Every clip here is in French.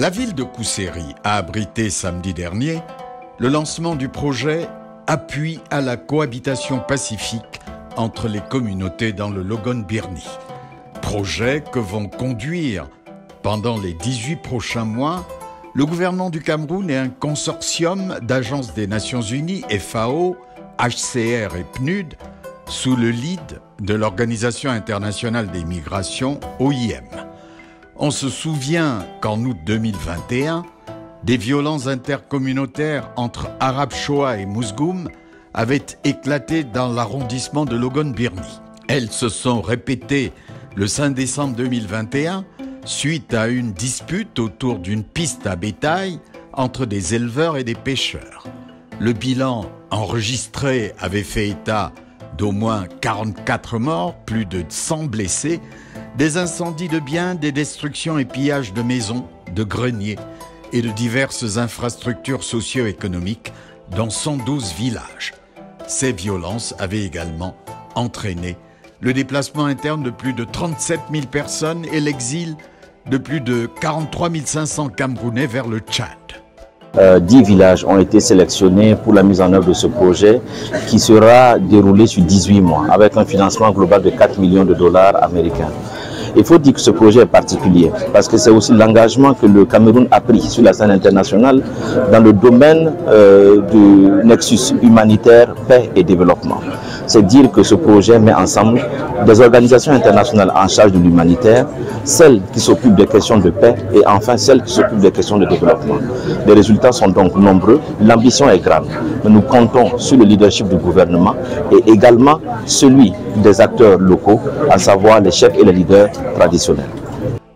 La ville de Kousséri a abrité samedi dernier le lancement du projet Appui à la cohabitation pacifique entre les communautés dans le Logone-Birni. Projet que vont conduire pendant les 18 prochains mois le gouvernement du Cameroun et un consortium d'agences des Nations Unies, FAO, HCR et PNUD, sous le lead de l'Organisation internationale des migrations, OIM. On se souvient qu'en août 2021, des violences intercommunautaires entre Arab Shoa et Mousgoum avaient éclaté dans l'arrondissement de Logone-Birni. Elles se sont répétées le 5 décembre 2021 suite à une dispute autour d'une piste à bétail entre des éleveurs et des pêcheurs. Le bilan enregistré avait fait état d'au moins 44 morts, plus de 100 blessés, des incendies de biens, des destructions et pillages de maisons, de greniers et de diverses infrastructures socio-économiques dans 112 villages. Ces violences avaient également entraîné le déplacement interne de plus de 37 000 personnes et l'exil de plus de 43 500 Camerounais vers le Tchad. 10 villages ont été sélectionnés pour la mise en œuvre de ce projet qui sera déroulé sur 18 mois avec un financement global de 4 millions de dollars américains. Il faut dire que ce projet est particulier parce que c'est aussi l'engagement que le Cameroun a pris sur la scène internationale dans le domaine du nexus humanitaire, paix et développement. C'est dire que ce projet met ensemble des organisations internationales en charge de l'humanitaire, celles qui s'occupent des questions de paix et enfin celles qui s'occupent des questions de développement. Les résultats sont donc nombreux, l'ambition est grande, mais nous comptons sur le leadership du gouvernement et également celui des acteurs locaux, à savoir les chefs et les leaders traditionnels.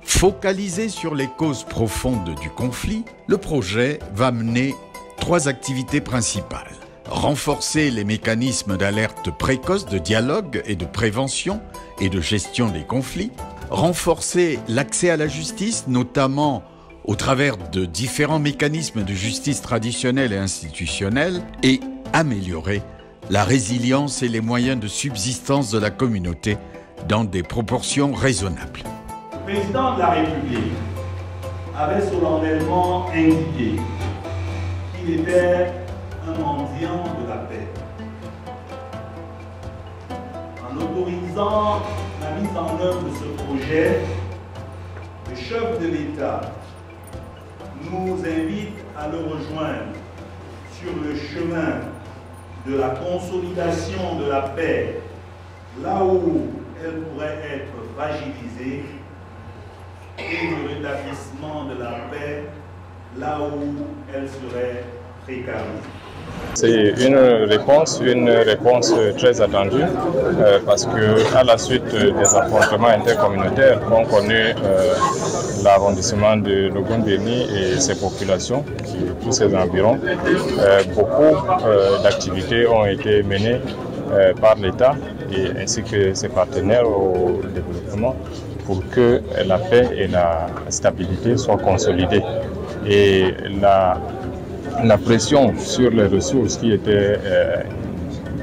Focalisé sur les causes profondes du conflit, le projet va mener 3 activités principales. Renforcer les mécanismes d'alerte précoce, de dialogue et de prévention et de gestion des conflits. Renforcer l'accès à la justice, notamment au travers de différents mécanismes de justice traditionnels et institutionnels. Et améliorer la résilience et les moyens de subsistance de la communauté dans des proportions raisonnables. Le président de la République avait solennellement indiqué qu'il était un mendiant de la paix. En autorisant la mise en œuvre de ce projet, le chef de l'État nous invite à le rejoindre sur le chemin de la consolidation de la paix, là où elle pourrait être fragilisée, et le rétablissement de la paix, là où elle serait précarisée. C'est une réponse très attendue parce que à la suite des affrontements intercommunautaires qu'ont connu l'arrondissement de Logone-Birni et ses populations, tous ses environs, beaucoup d'activités ont été menées par l'État et ainsi que ses partenaires au développement pour que la paix et la stabilité soient consolidées. Et la pression sur les ressources qui étaient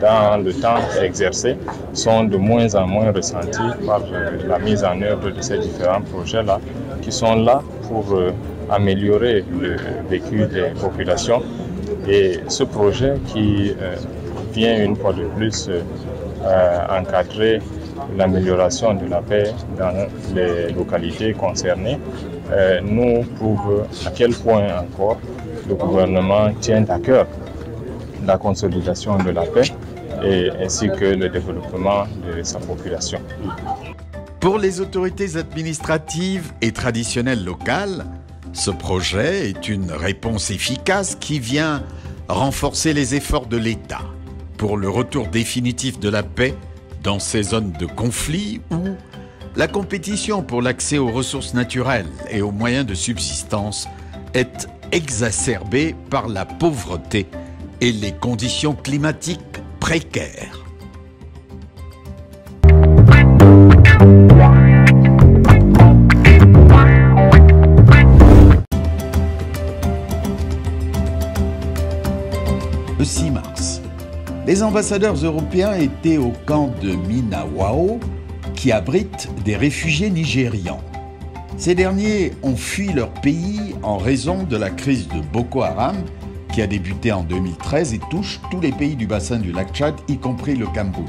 dans le temps exercées sont de moins en moins ressenties par la mise en œuvre de ces différents projets-là qui sont là pour améliorer le vécu des populations. Et ce projet qui vient une fois de plus encadrer l'amélioration de la paix dans les localités concernées nous prouve à quel point encore le gouvernement tient à cœur la consolidation de la paix et ainsi que le développement de sa population. Pour les autorités administratives et traditionnelles locales, ce projet est une réponse efficace qui vient renforcer les efforts de l'État pour le retour définitif de la paix dans ces zones de conflit où la compétition pour l'accès aux ressources naturelles et aux moyens de subsistance est exacerbée par la pauvreté et les conditions climatiques précaires. Le 6 mars, les ambassadeurs européens étaient au camp de Minawao, qui abrite des réfugiés nigérians. Ces derniers ont fui leur pays en raison de la crise de Boko Haram qui a débuté en 2013 et touche tous les pays du bassin du lac Tchad, y compris le Cameroun.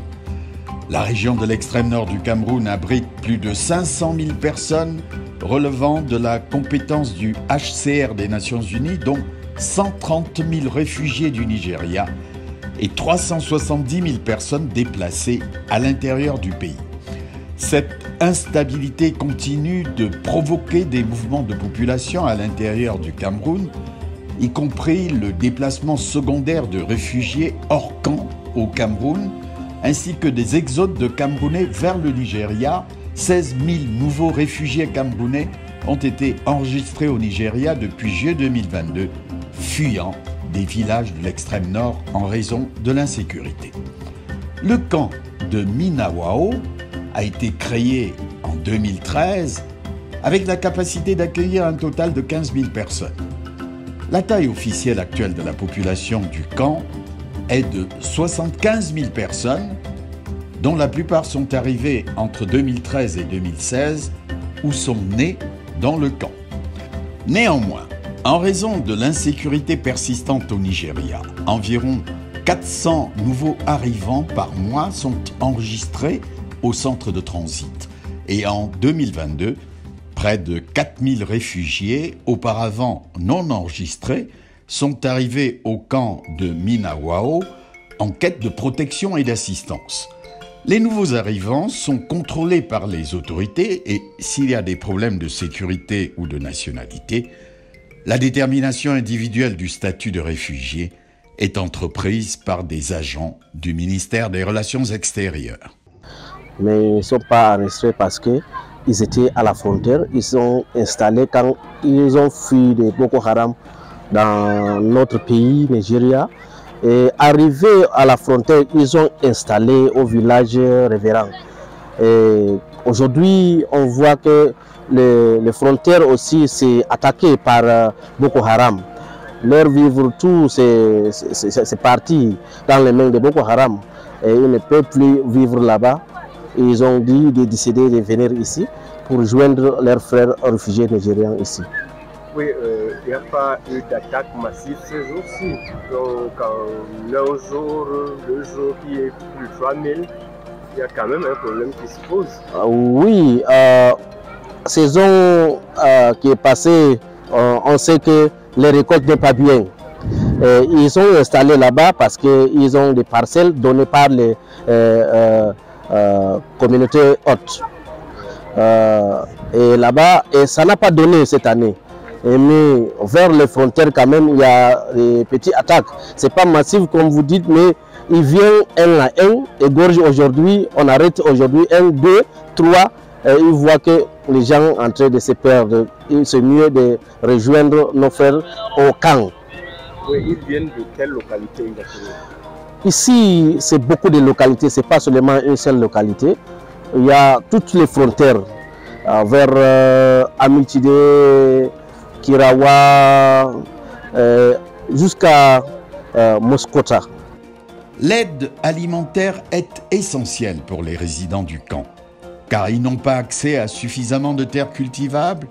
La région de l'extrême nord du Cameroun abrite plus de 500 000 personnes relevant de la compétence du HCR des Nations Unies, dont 130 000 réfugiés du Nigeria et 370 000 personnes déplacées à l'intérieur du pays. Cette instabilité continue de provoquer des mouvements de population à l'intérieur du Cameroun, y compris le déplacement secondaire de réfugiés hors camp au Cameroun, ainsi que des exodes de Camerounais vers le Nigeria. 16 000 nouveaux réfugiés camerounais ont été enregistrés au Nigeria depuis juillet 2022, fuyant des villages de l'extrême nord en raison de l'insécurité. Le camp de Minawao a été créé en 2013 avec la capacité d'accueillir un total de 15 000 personnes. La taille officielle actuelle de la population du camp est de 75 000 personnes, dont la plupart sont arrivés entre 2013 et 2016 ou sont nés dans le camp. Néanmoins, en raison de l'insécurité persistante au Nigeria, environ 400 nouveaux arrivants par mois sont enregistrés au centre de transit. Et en 2022, près de 4000 réfugiés, auparavant non enregistrés, sont arrivés au camp de Minawao en quête de protection et d'assistance. Les nouveaux arrivants sont contrôlés par les autorités et s'il y a des problèmes de sécurité ou de nationalité, la détermination individuelle du statut de réfugié est entreprise par des agents du ministère des Relations extérieures. Mais ils ne sont pas enregistrés parce qu'ils étaient à la frontière. Ils sont installés quand ils ont fui de Boko Haram dans notre pays, Nigeria. Et arrivés à la frontière, ils sont installés au village révérend. Et aujourd'hui, on voit que les frontières aussi sont attaquées par Boko Haram. Leur vivre tout, c'est parti dans les mains de Boko Haram. Et ils ne peuvent plus vivre là-bas. Ils ont dit de décider de venir ici pour joindre leurs frères réfugiés nigériens ici. Oui, il n'y a pas eu d'attaque massive ces jours-ci. Donc, en un jour, le jour qui est plus de 3000, il y a quand même un problème qui se pose. Oui, saison qui est passée, on sait que les récoltes n'est pas bien. Ils sont installés là-bas parce qu'ils ont des parcelles données par les communautés hautes. Et là-bas, et ça n'a pas donné cette année. Mais vers les frontières quand même, il y a des petites attaques. Ce n'est pas massif comme vous dites, mais ils viennent un à un, égorgent aujourd'hui, on arrête aujourd'hui 1, 2, 3, et ils voient que les gens sont en train de se perdre. C'est mieux de rejoindre nos frères au camp. Oui, ils viennent de quelle localité exactement? Ici, c'est beaucoup de localités, ce n'est pas seulement une seule localité. Il y a toutes les frontières, vers Amitide, Kirawa, jusqu'à Moskota. L'aide alimentaire est essentielle pour les résidents du camp, car ils n'ont pas accès à suffisamment de terres cultivables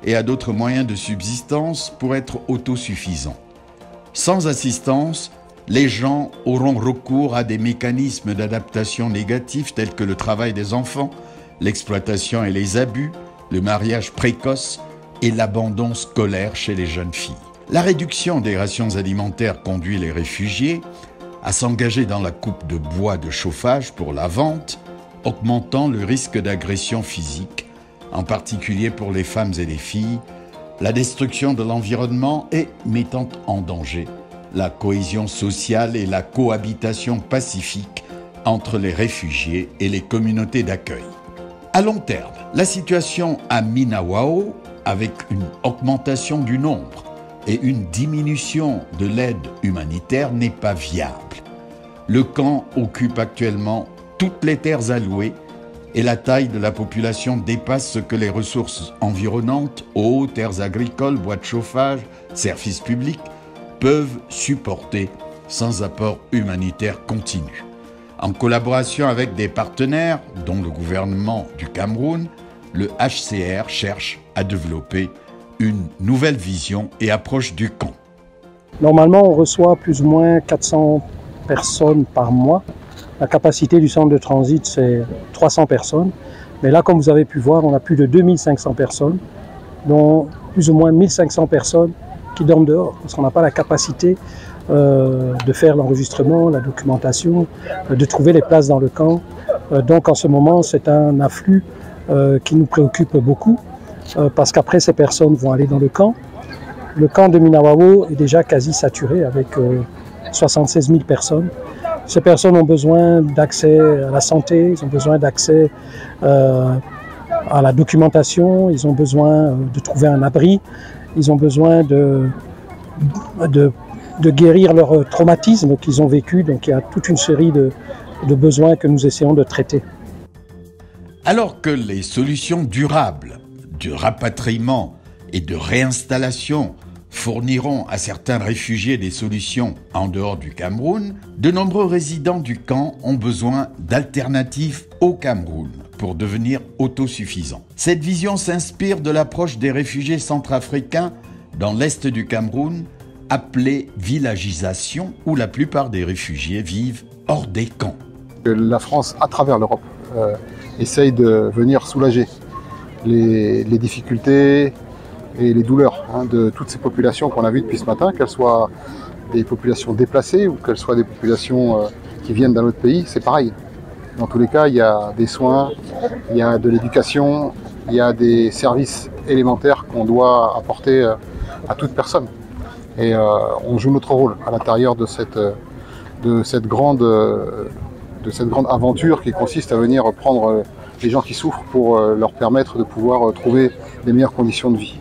et à d'autres moyens de subsistance pour être autosuffisants. Sans assistance, les gens auront recours à des mécanismes d'adaptation négatifs tels que le travail des enfants, l'exploitation et les abus, le mariage précoce et l'abandon scolaire chez les jeunes filles. La réduction des rations alimentaires conduit les réfugiés à s'engager dans la coupe de bois de chauffage pour la vente, augmentant le risque d'agression physique, en particulier pour les femmes et les filles, la destruction de l'environnement et mettant en danger la cohésion sociale et la cohabitation pacifique entre les réfugiés et les communautés d'accueil. À long terme, la situation à Minawao, avec une augmentation du nombre et une diminution de l'aide humanitaire, n'est pas viable. Le camp occupe actuellement toutes les terres allouées et la taille de la population dépasse ce que les ressources environnantes, eau, terres agricoles, bois de chauffage, services publics, peuvent supporter sans apport humanitaire continu. En collaboration avec des partenaires, dont le gouvernement du Cameroun, le HCR cherche à développer une nouvelle vision et approche du camp. Normalement, on reçoit plus ou moins 400 personnes par mois. La capacité du centre de transit, c'est 300 personnes. Mais là, comme vous avez pu voir, on a plus de 2500 personnes, dont plus ou moins 1500 personnes qui dorment dehors, parce qu'on n'a pas la capacité de faire l'enregistrement, la documentation, de trouver les places dans le camp. Donc en ce moment, c'est un afflux qui nous préoccupe beaucoup, parce qu'après, ces personnes vont aller dans le camp. Le camp de Minawao est déjà quasi saturé avec 76 000 personnes. Ces personnes ont besoin d'accès à la santé, ils ont besoin d'accès à la documentation, ils ont besoin de trouver un abri, ils ont besoin de guérir leur traumatisme qu'ils ont vécu. Donc il y a toute une série de besoins que nous essayons de traiter. Alors que les solutions durables de rapatriement et de réinstallation fourniront à certains réfugiés des solutions en dehors du Cameroun, de nombreux résidents du camp ont besoin d'alternatives au Cameroun pour devenir autosuffisants. Cette vision s'inspire de l'approche des réfugiés centrafricains dans l'est du Cameroun, appelée villagisation, où la plupart des réfugiés vivent hors des camps. La France, à travers l'Europe, essaye de venir soulager les difficultés et les douleurs de toutes ces populations qu'on a vues depuis ce matin, qu'elles soient des populations déplacées ou qu'elles soient des populations qui viennent d'un autre pays, c'est pareil. Dans tous les cas, il y a des soins, il y a de l'éducation, il y a des services élémentaires qu'on doit apporter à toute personne. Et on joue notre rôle à l'intérieur de cette grande aventure qui consiste à venir prendre les gens qui souffrent pour leur permettre de pouvoir trouver des meilleures conditions de vie.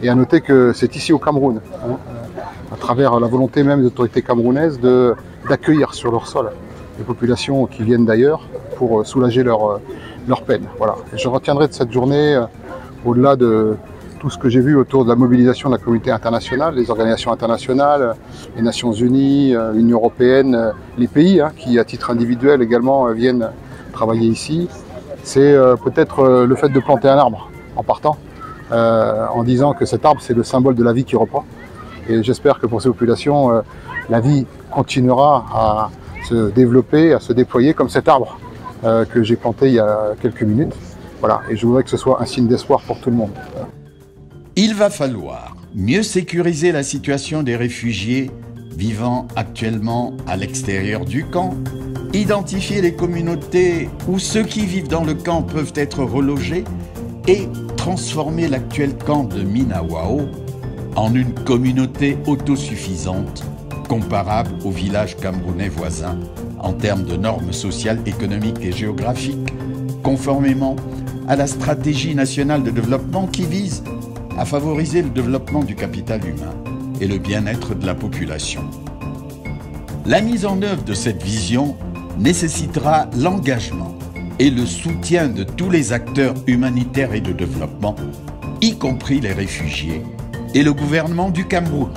Et à noter que c'est ici au Cameroun, à travers la volonté même des autorités camerounaises d'accueillir sur leur sol les populations qui viennent d'ailleurs pour soulager leur peine. Voilà. Et je retiendrai de cette journée, au-delà de tout ce que j'ai vu autour de la mobilisation de la communauté internationale, les organisations internationales, les Nations Unies, l'Union Européenne, les pays qui, à titre individuel également, viennent travailler ici, c'est peut-être le fait de planter un arbre en partant, en disant que cet arbre, c'est le symbole de la vie qui reprend. Et j'espère que pour ces populations, la vie continuera à se développer, à se déployer comme cet arbre que j'ai planté il y a quelques minutes. Voilà. Et je voudrais que ce soit un signe d'espoir pour tout le monde. Il va falloir mieux sécuriser la situation des réfugiés vivant actuellement à l'extérieur du camp, identifier les communautés où ceux qui vivent dans le camp peuvent être relogés et transformer l'actuel camp de Minawao en une communauté autosuffisante comparable aux villages camerounais voisins en termes de normes sociales, économiques et géographiques, conformément à la stratégie nationale de développement qui vise à favoriser le développement du capital humain et le bien-être de la population. La mise en œuvre de cette vision nécessitera l'engagement et le soutien de tous les acteurs humanitaires et de développement, y compris les réfugiés et le gouvernement du Cameroun.